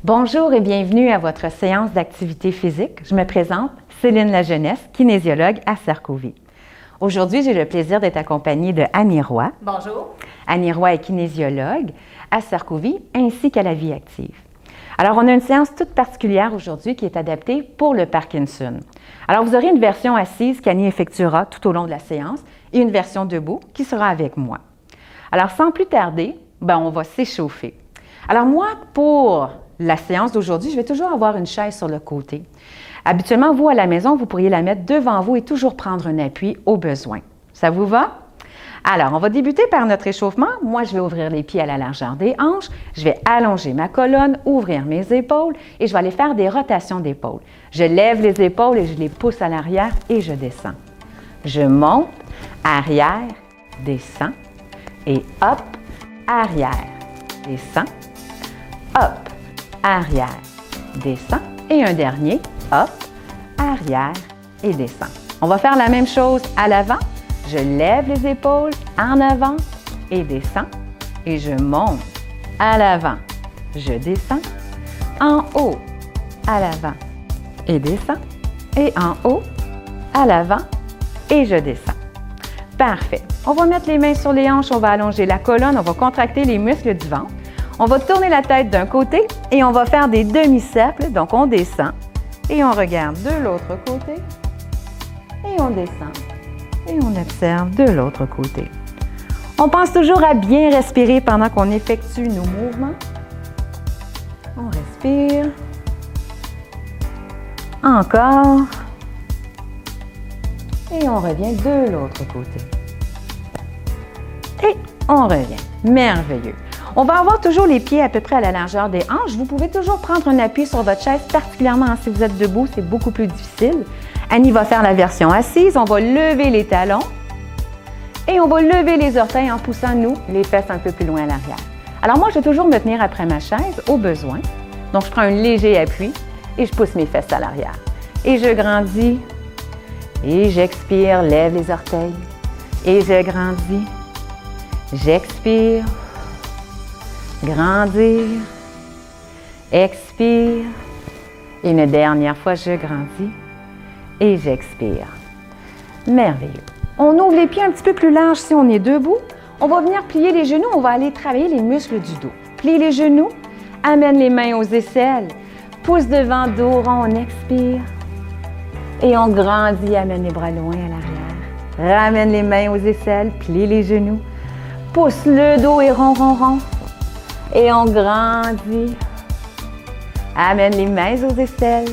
Bonjour et bienvenue à votre séance d'activité physique. Je me présente, Céline Lajeunesse, kinésiologue à Sarcovie. Aujourd'hui, j'ai le plaisir d'être accompagnée de Annie Roy. Bonjour. Annie Roy est kinésiologue à Sarcovie ainsi qu'à la Vie active. Alors, on a une séance toute particulière aujourd'hui qui est adaptée pour le Parkinson. Alors, vous aurez une version assise qu'Annie effectuera tout au long de la séance et une version debout qui sera avec moi. Alors, sans plus tarder, on va s'échauffer. Alors, moi, pour la séance d'aujourd'hui, je vais toujours avoir une chaise sur le côté. Habituellement, vous, à la maison, vous pourriez la mettre devant vous et toujours prendre un appui au besoin. Ça vous va? Alors, on va débuter par notre échauffement. Moi, je vais ouvrir les pieds à la largeur des hanches. Je vais allonger ma colonne, ouvrir mes épaules et je vais aller faire des rotations d'épaules. Je lève les épaules et je les pousse à l'arrière et je descends. Je monte, arrière, descends et hop, arrière, descends, hop, arrière, descends et un dernier, hop, arrière et descends. On va faire la même chose à l'avant. Je lève les épaules en avant et descends et je monte à l'avant. Je descends en haut, à l'avant et descends et en haut, à l'avant et je descends. Parfait. On va mettre les mains sur les hanches, on va allonger la colonne, on va contracter les muscles du ventre. On va tourner la tête d'un côté et on va faire des demi-cercles. Donc, on descend et on regarde de l'autre côté et on descend et on observe de l'autre côté. On pense toujours à bien respirer pendant qu'on effectue nos mouvements. On respire. Encore. Et on revient de l'autre côté. Et on revient. Merveilleux. On va avoir toujours les pieds à peu près à la largeur des hanches. Vous pouvez toujours prendre un appui sur votre chaise, particulièrement si vous êtes debout, c'est beaucoup plus difficile. Annie va faire la version assise. On va lever les talons et on va lever les orteils en poussant, nous, les fesses un peu plus loin à l'arrière. Alors moi, je vais toujours me tenir après ma chaise au besoin. Donc, je prends un léger appui et je pousse mes fesses à l'arrière. Et je grandis et j'expire, lève les orteils et je grandis. J'expire. Grandir, expire, et une dernière fois, je grandis et j'expire. Merveilleux. On ouvre les pieds un petit peu plus larges si on est debout. On va venir plier les genoux, on va aller travailler les muscles du dos. Plie les genoux, amène les mains aux aisselles, pousse devant, dos rond, on expire. Et on grandit, amène les bras loin à l'arrière. Ramène les mains aux aisselles, plie les genoux, pousse le dos et rond, rond, rond. Et on grandit. Amène les mains aux aisselles.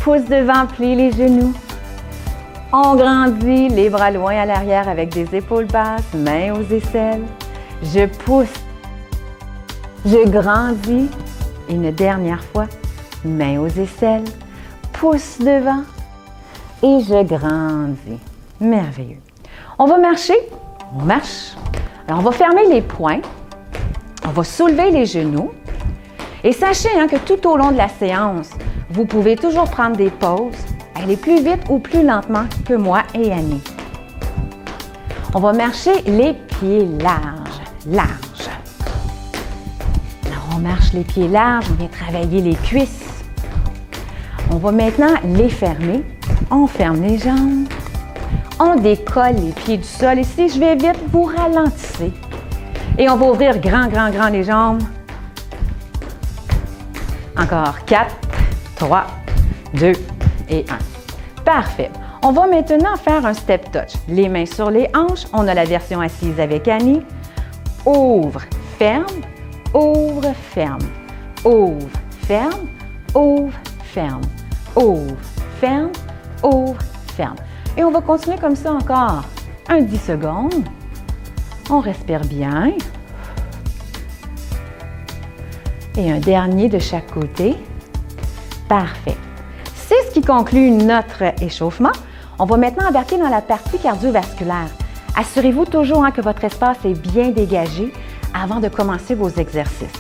Pousse devant, plie les genoux. On grandit, les bras loin à l'arrière avec des épaules basses, mains aux aisselles. Je pousse. Je grandis. Une dernière fois, mains aux aisselles. Pousse devant. Et je grandis. Merveilleux. On va marcher. On marche. Alors, on va fermer les poings. On va soulever les genoux et sachez que tout au long de la séance, vous pouvez toujours prendre des pauses, aller plus vite ou plus lentement que moi et Annie. On va marcher les pieds larges, larges. Alors, on marche les pieds larges, on vient travailler les cuisses. On va maintenant les fermer. On ferme les jambes. On décolle les pieds du sol et si je vais vite, vous ralentissez. Et on va ouvrir grand, grand, grand les jambes. Encore 4, 3, 2 et 1. Parfait. On va maintenant faire un step touch. Les mains sur les hanches. On a la version assise avec Annie. Ouvre, ferme, ouvre, ferme. Ouvre, ferme, ouvre, ferme. Ouvre, ferme, ouvre, ferme. Et on va continuer comme ça encore 10 secondes. On respire bien. Et un dernier de chaque côté. Parfait. C'est ce qui conclut notre échauffement. On va maintenant embarquer dans la partie cardiovasculaire. Assurez-vous toujours que votre espace est bien dégagé avant de commencer vos exercices.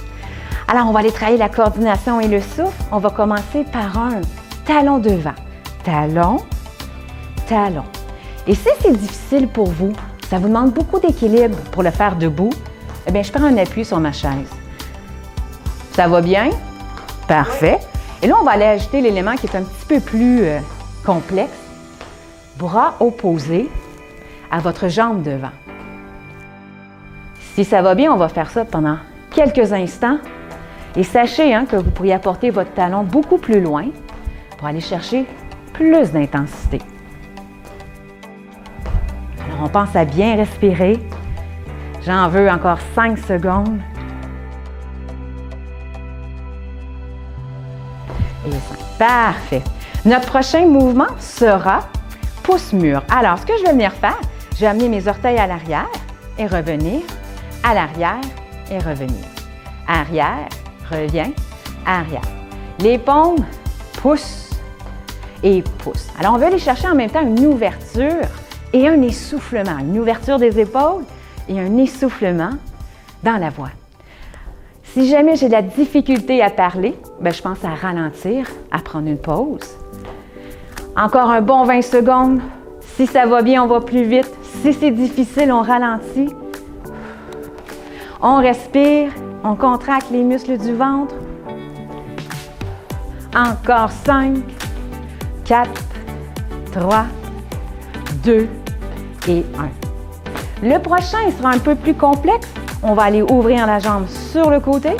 Alors, on va aller travailler la coordination et le souffle. On va commencer par un talon devant. Talon, talon. Et si c'est difficile pour vous, ça vous demande beaucoup d'équilibre pour le faire debout, eh bien, je prends un appui sur ma chaise. Ça va bien? Parfait. Et là, on va aller ajouter l'élément qui est un petit peu plus complexe. Bras opposés à votre jambe devant. Si ça va bien, on va faire ça pendant quelques instants. Et sachez que vous pourriez apporter votre talon beaucoup plus loin pour aller chercher plus d'intensité. Alors, on pense à bien respirer. J'en veux encore 5 secondes. Et 5. Parfait. Notre prochain mouvement sera pouce-mur. Alors, ce que je vais venir faire, je vais amener mes orteils à l'arrière et revenir, à l'arrière et revenir. Arrière, reviens, arrière. Les paumes, pouce et pouce. Alors, on va aller chercher en même temps une ouverture et un essoufflement. Une ouverture des épaules et un essoufflement dans la voix. Si jamais j'ai de la difficulté à parler, je pense à ralentir, à prendre une pause. Encore un bon 20 secondes. Si ça va bien, on va plus vite. Si c'est difficile, on ralentit. On respire, on contracte les muscles du ventre. Encore 5, 4, 3, 2 et 1. Le prochain, il sera un peu plus complexe. On va aller ouvrir la jambe sur le côté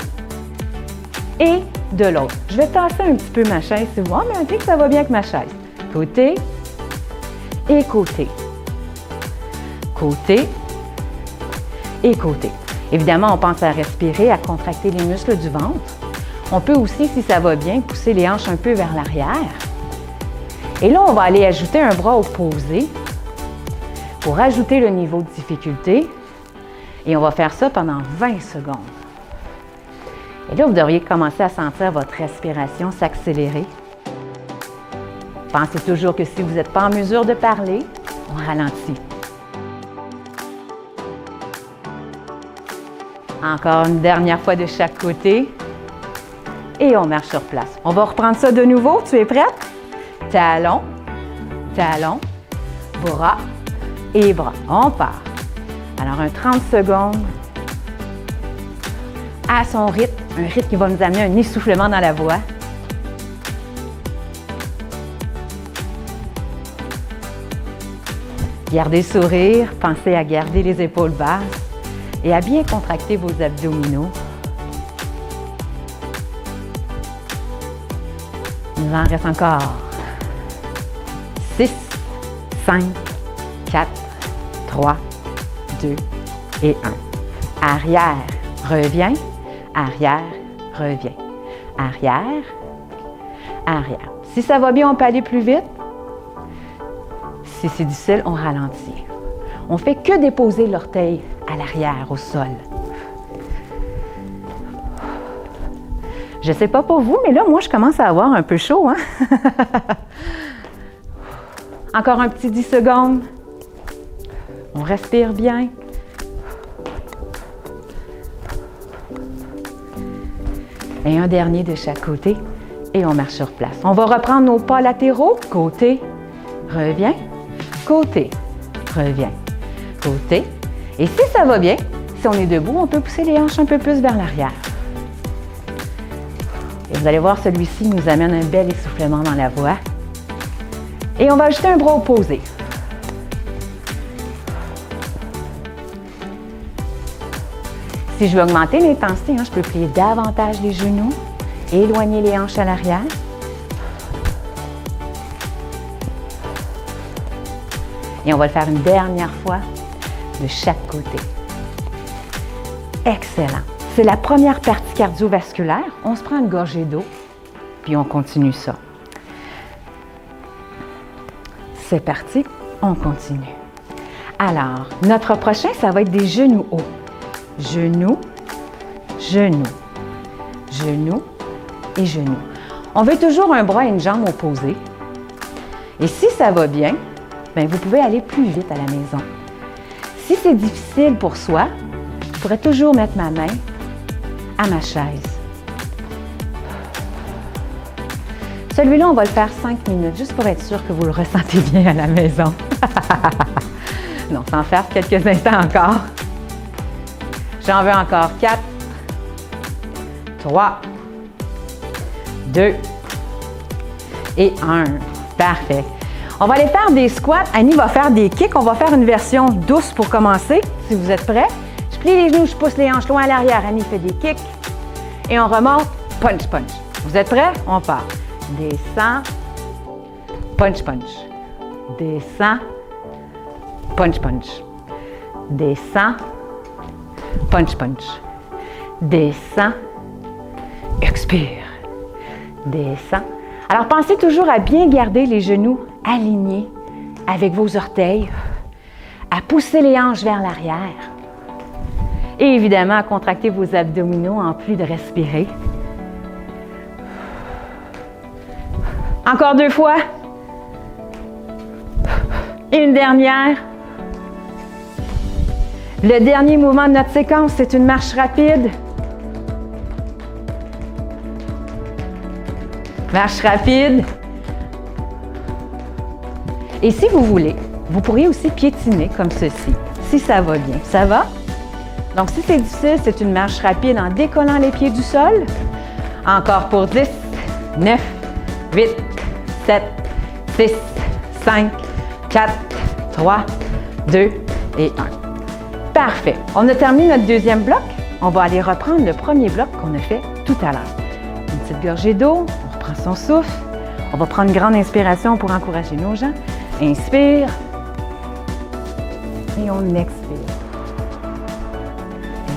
et de l'autre. Je vais tasser un petit peu ma chaise, si vous voulez, mais on dit que ça va bien avec ma chaise. Côté et côté. Côté et côté. Évidemment, on pense à respirer, à contracter les muscles du ventre. On peut aussi, si ça va bien, pousser les hanches un peu vers l'arrière. Et là, on va aller ajouter un bras opposé pour ajouter le niveau de difficulté. Et on va faire ça pendant 20 secondes. Et là, vous devriez commencer à sentir votre respiration s'accélérer. Pensez toujours que si vous n'êtes pas en mesure de parler, on ralentit. Encore une dernière fois de chaque côté. Et on marche sur place. On va reprendre ça de nouveau. Tu es prête? Talon, talon, bras et bras. On part. Alors, un 30 secondes à son rythme. Un rythme qui va nous amener un essoufflement dans la voix. Gardez le sourire. Pensez à garder les épaules basses et à bien contracter vos abdominaux. Il nous en reste encore 6, 5, 4, 3, 2 et 1. Arrière, reviens. Arrière, reviens. Arrière, arrière. Si ça va bien, on peut aller plus vite. Si c'est difficile, on ralentit. On fait que déposer l'orteil à l'arrière, au sol. Je ne sais pas pour vous, mais là, moi, je commence à avoir un peu chaud, Encore un petit 10 secondes. On respire bien. Et un dernier de chaque côté. Et on marche sur place. On va reprendre nos pas latéraux. Côté, reviens. Côté, reviens. Côté. Et si ça va bien, si on est debout, on peut pousser les hanches un peu plus vers l'arrière. Et vous allez voir, celui-ci nous amène un bel essoufflement dans la voix. Et on va ajouter un bras opposé. Si je veux augmenter l'intensité, je peux plier davantage les genoux, éloigner les hanches à l'arrière. Et on va le faire une dernière fois de chaque côté. Excellent. C'est la première partie cardiovasculaire. On se prend une gorgée d'eau, puis on continue ça. C'est parti, on continue. Alors, notre prochain, ça va être des genoux hauts. Genoux, genoux, genoux et genoux. On veut toujours un bras et une jambe opposés. Et si ça va bien, vous pouvez aller plus vite à la maison. Si c'est difficile pour soi, je pourrais toujours mettre ma main à ma chaise. Celui-là, on va le faire 5 minutes, juste pour être sûr que vous le ressentez bien à la maison. Non, sans faire quelques instants encore. J'en veux encore 4, 3, 2 et 1. Parfait. On va aller faire des squats. Annie va faire des kicks. On va faire une version douce pour commencer, si vous êtes prêts. Je plie les genoux, je pousse les hanches loin à l'arrière. Annie fait des kicks. Et on remonte. Punch, punch. Vous êtes prêts? On part. Descend. Punch, punch. Descend. Punch, punch. Descend. Punch, punch. Descend. Expire. Descend. Alors, pensez toujours à bien garder les genoux alignés avec vos orteils, à pousser les hanches vers l'arrière et évidemment à contracter vos abdominaux en plus de respirer. Encore 2 fois. Et une dernière. Le dernier mouvement de notre séquence, c'est une marche rapide. Marche rapide. Et si vous voulez, vous pourriez aussi piétiner comme ceci, si ça va bien. Ça va? Donc, si c'est difficile, c'est une marche rapide en décollant les pieds du sol. Encore pour 10, 9, 8, 7, 6, 5, 4, 3, 2 et 1. Parfait. On a terminé notre deuxième bloc. On va aller reprendre le premier bloc qu'on a fait tout à l'heure. Une petite gorgée d'eau. On reprend son souffle. On va prendre une grande inspiration pour encourager nos gens. Inspire. Et on expire.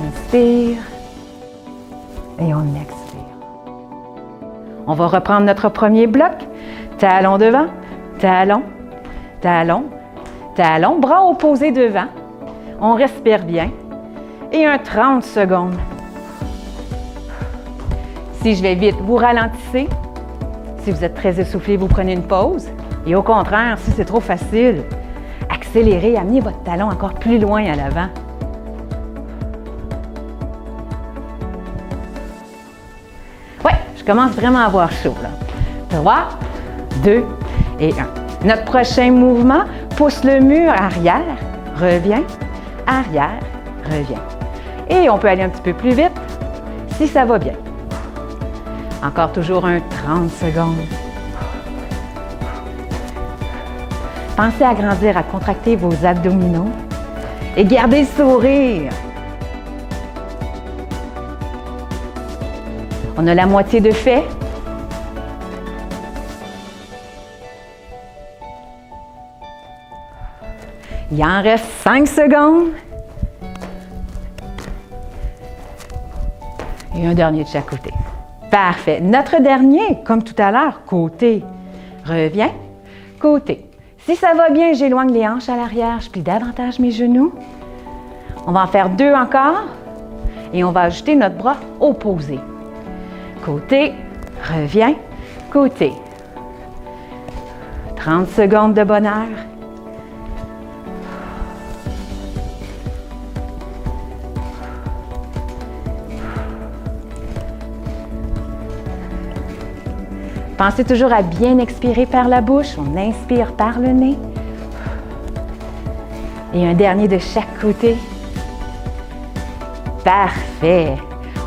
Inspire. Et on expire. On va reprendre notre premier bloc. Talon devant. Talon. Talon. Talon. Bras opposés devant. On respire bien. Et un 30 secondes. Si je vais vite, vous ralentissez. Si vous êtes très essoufflé, vous prenez une pause. Et au contraire, si c'est trop facile, accélérez, amenez votre talon encore plus loin à l'avant. Oui, je commence vraiment à avoir chaud, là. 3, 2 et 1. Notre prochain mouvement, pousse le mur arrière, revient, arrière, revient. Et on peut aller un petit peu plus vite, si ça va bien. Encore toujours un 30 secondes. Pensez à grandir, à contracter vos abdominaux et gardez le sourire. On a la moitié de fait. Il en reste 5 secondes. Et un dernier de chaque côté. Parfait. Notre dernier, comme tout à l'heure, côté. Reviens, côté. Si ça va bien, j'éloigne les hanches à l'arrière, je plie davantage mes genoux. On va en faire 2 encore. Et on va ajouter notre bras opposé. Côté, reviens, côté. 30 secondes de bonheur. Pensez toujours à bien expirer par la bouche. On inspire par le nez. Et un dernier de chaque côté. Parfait.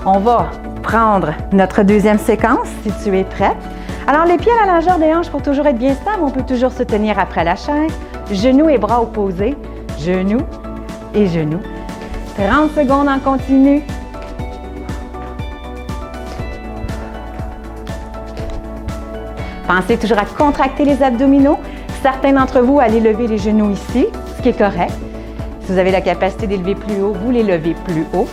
On va prendre notre deuxième séquence, si tu es prête. Alors, les pieds à la largeur des hanches pour toujours être bien stable. On peut toujours se tenir après la chaise. Genoux et bras opposés. Genoux et genoux. 30 secondes en continu. Pensez toujours à contracter les abdominaux. Certains d'entre vous, allez lever les genoux ici, ce qui est correct. Si vous avez la capacité d'élever plus haut, vous les levez plus haut.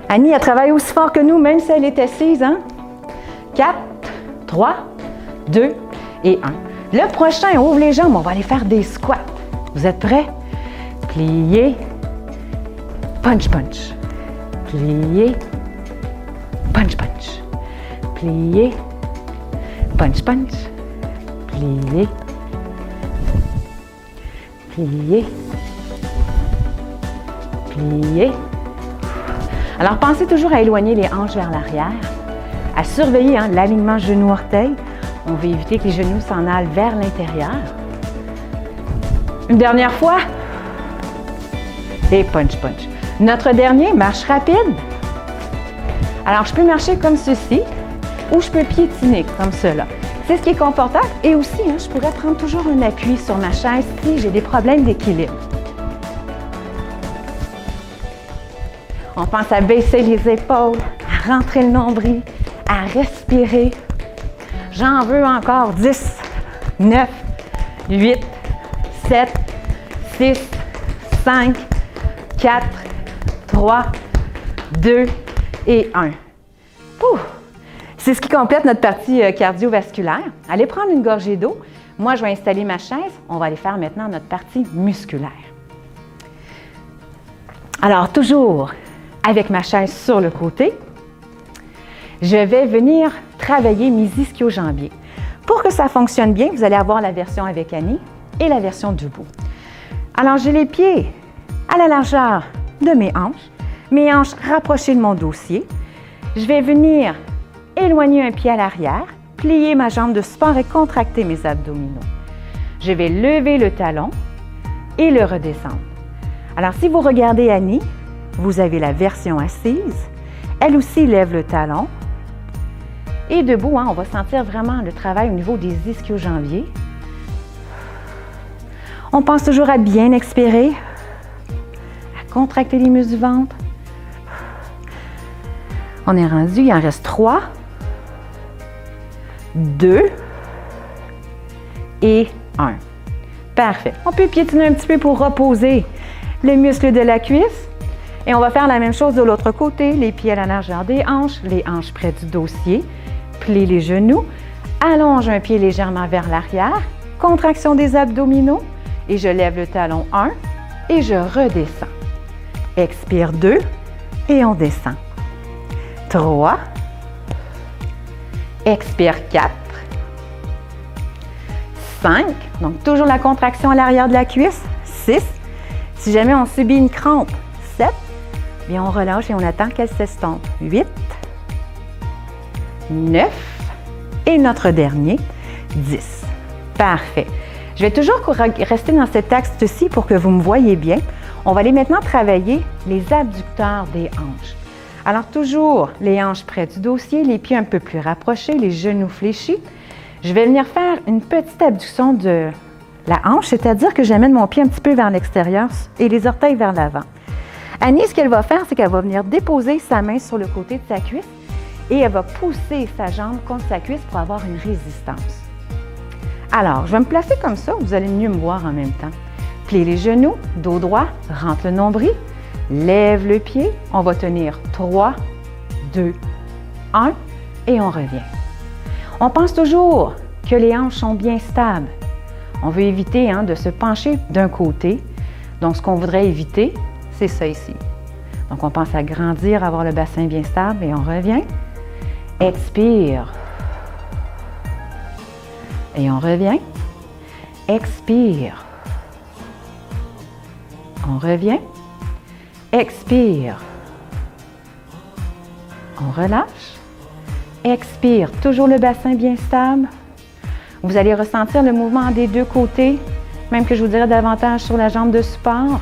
Annie, elle travaille aussi fort que nous, même si elle est assise. Hein? 4, 3, 2 et 1. Le prochain, on ouvre les jambes, on va aller faire des squats. Vous êtes prêts? Pliez. Punch, punch. Pliez. Punch, punch. Pliez. Punch, punch. Pliez. Pliez. Pliez. Alors, pensez toujours à éloigner les hanches vers l'arrière, à surveiller l'alignement genou-orteil. On veut éviter que les genoux s'en aillent vers l'intérieur. Une dernière fois. et punch, punch. Notre dernier, marche rapide. Alors, je peux marcher comme ceci ou je peux piétiner comme cela. C'est ce qui est confortable et aussi, je pourrais prendre toujours un appui sur ma chaise si j'ai des problèmes d'équilibre. On pense à baisser les épaules, à rentrer le nombril, à respirer. J'en veux encore 10, 9, 8, 7, 6, 5, 4, 3, 2 et 1. C'est ce qui complète notre partie cardiovasculaire. Allez prendre une gorgée d'eau. Moi, je vais installer ma chaise. On va aller faire maintenant notre partie musculaire. Alors, toujours avec ma chaise sur le côté, je vais venir travailler mes ischio-jambiers. Pour que ça fonctionne bien, vous allez avoir la version avec Annie et la version debout. Alors, j'ai les pieds à la largeur de mes hanches rapprochées de mon dossier. Je vais venir éloigner un pied à l'arrière, plier ma jambe de support et contracter mes abdominaux. Je vais lever le talon et le redescendre. Alors, si vous regardez Annie, vous avez la version assise. Elle aussi lève le talon. Et debout, on va sentir vraiment le travail au niveau des ischio-jambiers. On pense toujours à bien expirer, à contracter les muscles du ventre. On est rendu, il en reste 3, 2 et 1. Parfait. On peut piétiner un petit peu pour reposer les muscles de la cuisse. Et on va faire la même chose de l'autre côté, les pieds à la largeur des hanches, les hanches près du dossier. Plie les genoux, allonge un pied légèrement vers l'arrière, contraction des abdominaux et je lève le talon 1 et je redescends. Expire 2 et on descend. 3, expire 4, 5, donc toujours la contraction à l'arrière de la cuisse, 6, si jamais on subit une crampe, 7, bien on relâche et on attend qu'elle s'estompe, 8, 9 et notre dernier, 10. Parfait. Je vais toujours rester dans cet axe-ci pour que vous me voyez bien. On va aller maintenant travailler les abducteurs des hanches. Alors toujours les hanches près du dossier, les pieds un peu plus rapprochés, les genoux fléchis. Je vais venir faire une petite abduction de la hanche, c'est-à-dire que j'amène mon pied un petit peu vers l'extérieur et les orteils vers l'avant. Annie, ce qu'elle va faire, c'est qu'elle va venir déposer sa main sur le côté de sa cuisse et elle va pousser sa jambe contre sa cuisse pour avoir une résistance. Alors, je vais me placer comme ça, vous allez mieux me voir en même temps. Plie les genoux, dos droit, rentre le nombril, lève le pied, on va tenir 3, 2, 1 et on revient. On pense toujours que les hanches sont bien stables. On veut éviter de se pencher d'un côté. Donc, ce qu'on voudrait éviter, c'est ça ici. Donc, on pense à grandir, avoir le bassin bien stable et on revient. Expire. Et on revient. Expire. On revient. Expire. On relâche. Expire. Toujours le bassin bien stable. Vous allez ressentir le mouvement des deux côtés, même que je vous dirais davantage sur la jambe de support.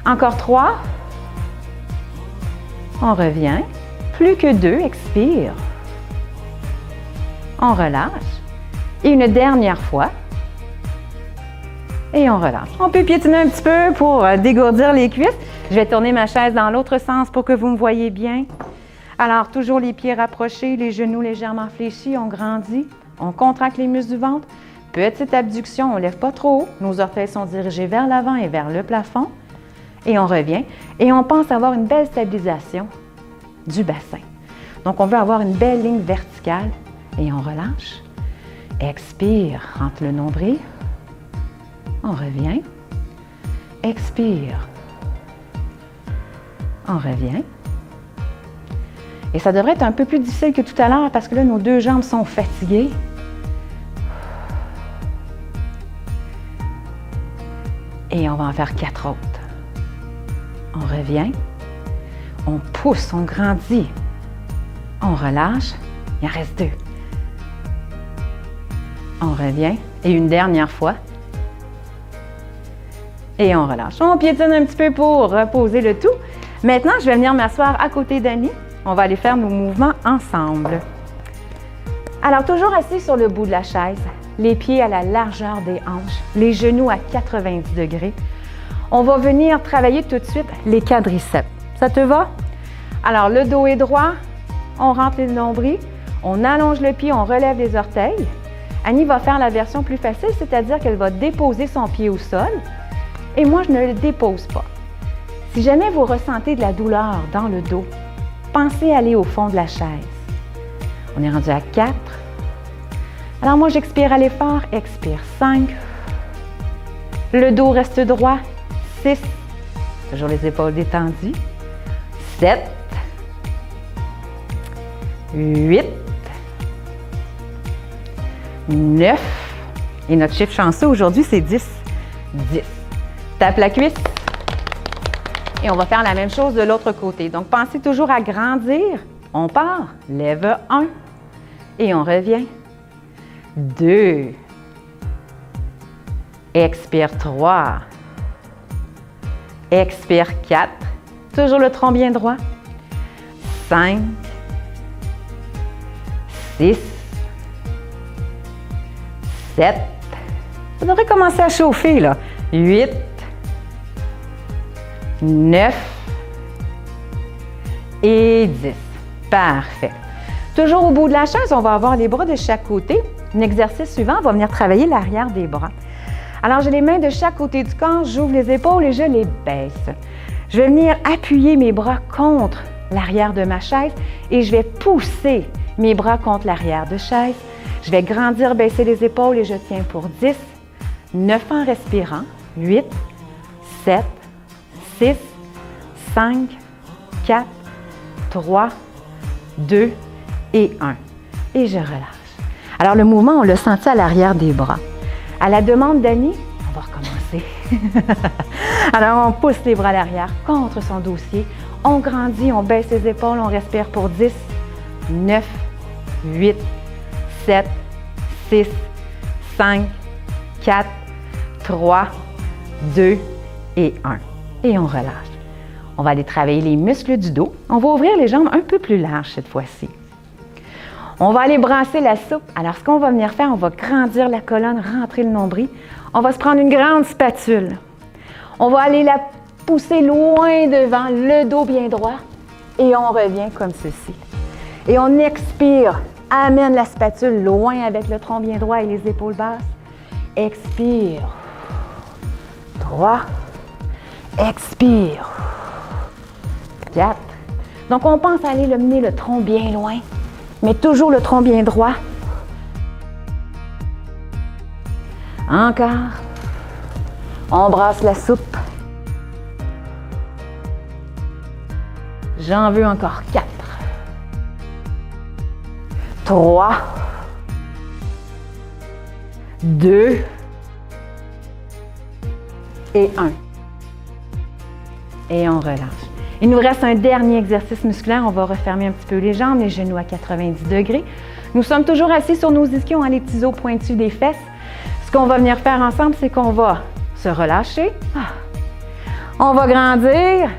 Encore 3. On revient. Plus que 2, expire. On relâche. Et une dernière fois. Et on relâche. On peut piétiner un petit peu pour dégourdir les cuisses. Je vais tourner ma chaise dans l'autre sens pour que vous me voyez bien. Alors, toujours les pieds rapprochés, les genoux légèrement fléchis, on grandit. On contracte les muscles du ventre. Petite abduction, on ne lève pas trop haut. Nos orteils sont dirigés vers l'avant et vers le plafond. Et on revient. Et on pense avoir une belle stabilisation du bassin. Donc, on veut avoir une belle ligne verticale. Et on relâche. Expire, rentre le nombril. On revient. Expire. On revient. Et ça devrait être un peu plus difficile que tout à l'heure parce que là, nos deux jambes sont fatiguées. Et on va en faire 4 autres. On revient. On pousse, on grandit. On relâche. Il en reste 2. On revient. Et une dernière fois. Et on relâche. On piétine un petit peu pour reposer le tout. Maintenant, je vais venir m'asseoir à côté d'Annie. On va aller faire nos mouvements ensemble. Alors, toujours assis sur le bout de la chaise, les pieds à la largeur des hanches, les genoux à 90 degrés. On va venir travailler tout de suite les quadriceps. Ça te va? Alors, le dos est droit, on rentre les nombrils, on allonge le pied, on relève les orteils. Annie va faire la version plus facile, c'est-à-dire qu'elle va déposer son pied au sol et moi, je ne le dépose pas. Si jamais vous ressentez de la douleur dans le dos, pensez à aller au fond de la chaise. On est rendu à 4. Alors moi, j'expire à l'effort, expire 5. Le dos reste droit, 6. Toujours les épaules détendues. 7. 8. 9. Et notre chiffre chanceux aujourd'hui, c'est 10. 10. Tape la cuisse. Et on va faire la même chose de l'autre côté. Donc, pensez toujours à grandir. On part. Lève 1. Et on revient. 2. Expire 3. Expire 4. Toujours le tronc bien droit. 5. 6. 7. Vous devrez commencer à chauffer, là. 8. 9 et 10. Parfait. Toujours au bout de la chaise, on va avoir les bras de chaque côté. L'exercice suivant, on va venir travailler l'arrière des bras. Alors, j'ai les mains de chaque côté du corps, j'ouvre les épaules et je les baisse. Je vais venir appuyer mes bras contre l'arrière de ma chaise et je vais pousser mes bras contre l'arrière de chaise. Je vais grandir, baisser les épaules et je tiens pour 10, 9 en respirant, 8, 7, 6, 5, 4, 3, 2 et 1. Et je relâche. Alors, le mouvement, on l'a senti à l'arrière des bras. À la demande d'Annie, on va recommencer. Alors, on pousse les bras à l'arrière contre son dossier. On grandit, on baisse les épaules, on respire pour 10, 9, 8, 7, 6, 5, 4, 3, 2 et 1. Et on relâche. On va aller travailler les muscles du dos. On va ouvrir les jambes un peu plus larges cette fois-ci. On va aller brasser la soupe. Alors, ce qu'on va venir faire, on va grandir la colonne, rentrer le nombril. On va se prendre une grande spatule. On va aller la pousser loin devant, le dos bien droit. Et on revient comme ceci. Et on expire. Amène la spatule loin avec le tronc bien droit et les épaules basses. Expire. 3. Expire. 4. Donc, on pense à aller mener le tronc bien loin, mais toujours le tronc bien droit. Encore. On brasse la soupe. J'en veux encore 4. 3. 2. Et 1. Et on relâche. Il nous reste un dernier exercice musculaire. On va refermer un petit peu les jambes, les genoux à 90 degrés. Nous sommes toujours assis sur nos ischions, les petits os pointus des fesses. Ce qu'on va venir faire ensemble, c'est qu'on va se relâcher. On va grandir,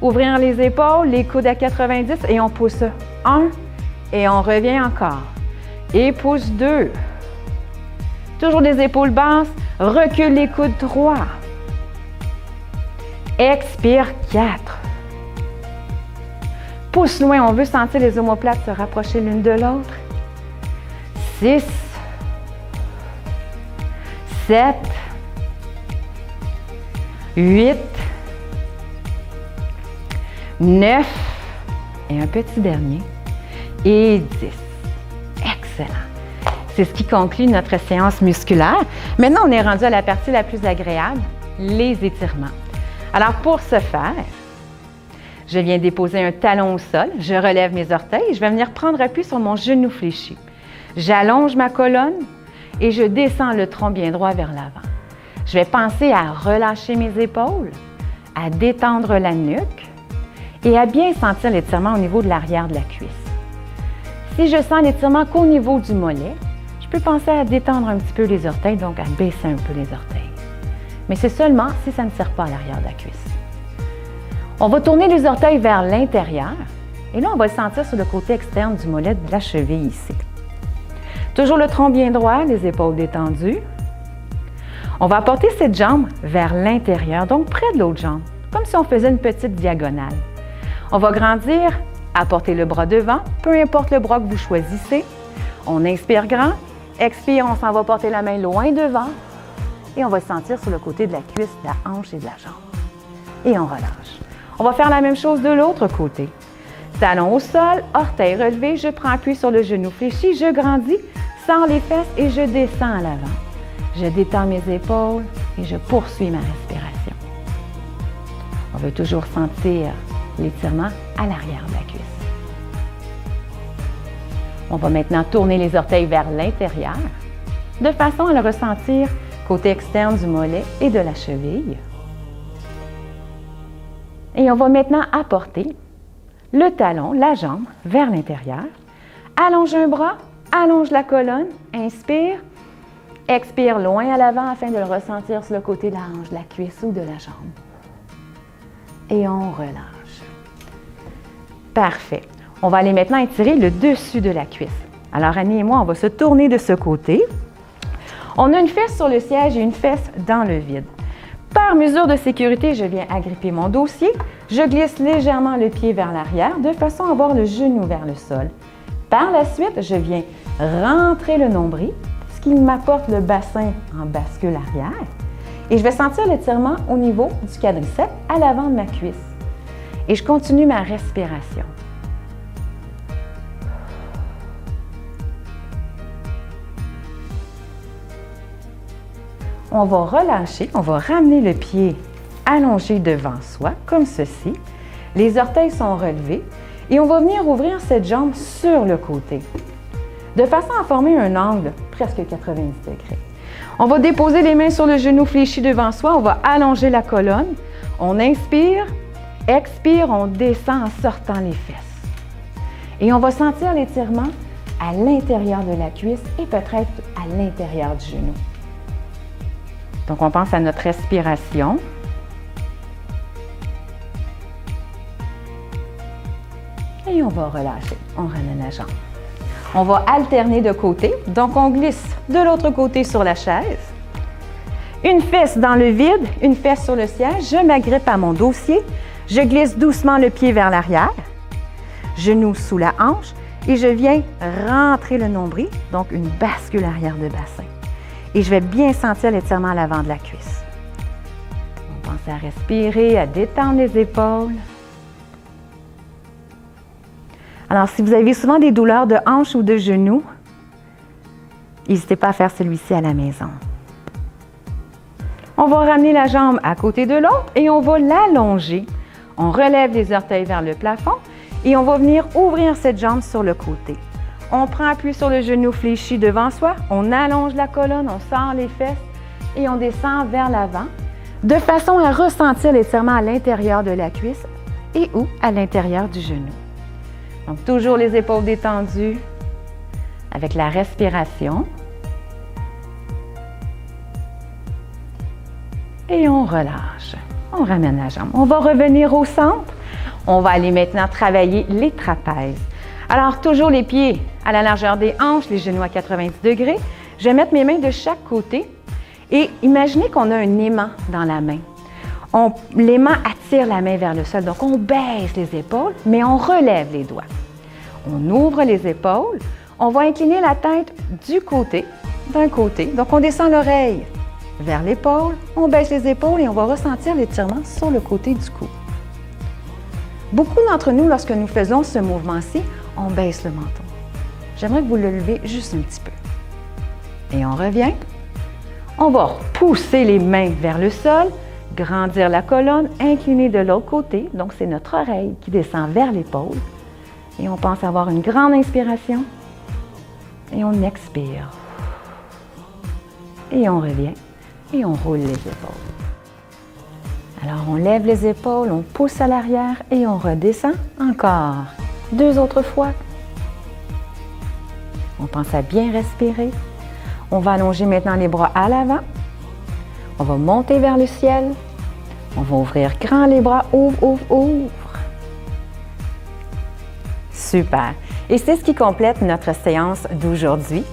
ouvrir les épaules, les coudes à 90 et on pousse 1 et on revient encore. Et pousse 2. Toujours des épaules basses. Recule les coudes 3. Expire 4. Pousse loin, on veut sentir les omoplates se rapprocher l'une de l'autre. 6. 7. 8. 9. Et un petit dernier. Et 10. Excellent. C'est ce qui conclut notre séance musculaire. Maintenant, on est rendu à la partie la plus agréable, les étirements. Alors, pour ce faire, je viens déposer un talon au sol, je relève mes orteils, je vais venir prendre appui sur mon genou fléchi. J'allonge ma colonne et je descends le tronc bien droit vers l'avant. Je vais penser à relâcher mes épaules, à détendre la nuque et à bien sentir l'étirement au niveau de l'arrière de la cuisse. Si je sens l'étirement qu'au niveau du mollet, je peux penser à détendre un petit peu les orteils, donc à baisser un peu les orteils. mais c'est seulement si ça ne serre pas à l'arrière de la cuisse. On va tourner les orteils vers l'intérieur et là, on va le sentir sur le côté externe du mollet de la cheville ici. Toujours le tronc bien droit, les épaules détendues. On va apporter cette jambe vers l'intérieur, donc près de l'autre jambe, comme si on faisait une petite diagonale. On va grandir, apporter le bras devant, peu importe le bras que vous choisissez. On inspire grand, expire, on s'en va porter la main loin devant et on va le sentir sur le côté de la cuisse, de la hanche et de la jambe. Et on relâche. On va faire la même chose de l'autre côté. Talon au sol, orteil relevé, je prends appui sur le genou fléchi, je grandis, sors les fesses et je descends à l'avant. Je détends mes épaules et je poursuis ma respiration. On veut toujours sentir l'étirement à l'arrière de la cuisse. On va maintenant tourner les orteils vers l'intérieur de façon à le ressentir côté externe du mollet et de la cheville. Et on va maintenant apporter le talon, la jambe vers l'intérieur. Allonge un bras, allonge la colonne, inspire, expire loin à l'avant afin de le ressentir sur le côté de la hanche, de la cuisse ou de la jambe. Et on relâche. Parfait. On va aller maintenant étirer le dessus de la cuisse. Alors Annie et moi, on va se tourner de ce côté. On a une fesse sur le siège et une fesse dans le vide. Par mesure de sécurité, je viens agripper mon dossier. Je glisse légèrement le pied vers l'arrière de façon à avoir le genou vers le sol. Par la suite, je viens rentrer le nombril, ce qui m'apporte le bassin en bascule arrière. Et je vais sentir l'étirement au niveau du quadriceps à l'avant de ma cuisse. Et je continue ma respiration. On va relâcher, on va ramener le pied allongé devant soi, comme ceci. Les orteils sont relevés et on va venir ouvrir cette jambe sur le côté, de façon à former un angle presque 90 degrés. On va déposer les mains sur le genou fléchi devant soi, on va allonger la colonne. On inspire, expire, on descend en sortant les fesses. Et on va sentir l'étirement à l'intérieur de la cuisse et peut-être à l'intérieur du genou. Donc, on pense à notre respiration. Et on va relâcher. On ramène la jambe. On va alterner de côté. Donc, on glisse de l'autre côté sur la chaise. Une fesse dans le vide, une fesse sur le siège. Je m'agrippe à mon dossier. Je glisse doucement le pied vers l'arrière. Genou sous la hanche. Et je viens rentrer le nombril. Donc, une bascule arrière de bassin. Et je vais bien sentir l'étirement à l'avant de la cuisse. On pense à respirer, à détendre les épaules. Alors, si vous avez souvent des douleurs de hanche ou de genou, n'hésitez pas à faire celui-ci à la maison. On va ramener la jambe à côté de l'autre et on va l'allonger. On relève les orteils vers le plafond et on va venir ouvrir cette jambe sur le côté. On prend appui sur le genou fléchi devant soi, on allonge la colonne, on sort les fesses et on descend vers l'avant de façon à ressentir l'étirement à l'intérieur de la cuisse et ou à l'intérieur du genou. Donc, toujours les épaules détendues avec la respiration. Et on relâche. On ramène la jambe. On va revenir au centre. On va aller maintenant travailler les trapèzes. Alors, toujours les pieds à la largeur des hanches, les genoux à 90 degrés. Je vais mettre mes mains de chaque côté et imaginez qu'on a un aimant dans la main. L'aimant attire la main vers le sol, donc on baisse les épaules, mais on relève les doigts. On ouvre les épaules, on va incliner la tête d'un côté, donc on descend l'oreille vers l'épaule, on baisse les épaules et on va ressentir l'étirement sur le côté du cou. Beaucoup d'entre nous, lorsque nous faisons ce mouvement-ci, on baisse le menton. J'aimerais que vous le levez juste un petit peu. Et on revient. On va pousser les mains vers le sol, grandir la colonne, incliner de l'autre côté. Donc, c'est notre oreille qui descend vers l'épaule. Et on pense avoir une grande inspiration. Et on expire. Et on revient. Et on roule les épaules. Alors, on lève les épaules, on pousse à l'arrière et on redescend. Encore. 2 autres fois. On pense à bien respirer. On va allonger maintenant les bras à l'avant. On va monter vers le ciel. On va ouvrir grand les bras. Ouvre, ouvre, ouvre. Super. Et c'est ce qui complète notre séance d'aujourd'hui.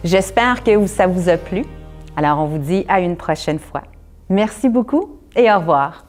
J'espère que ça vous a plu. Alors, on vous dit à une prochaine fois. Merci beaucoup et au revoir.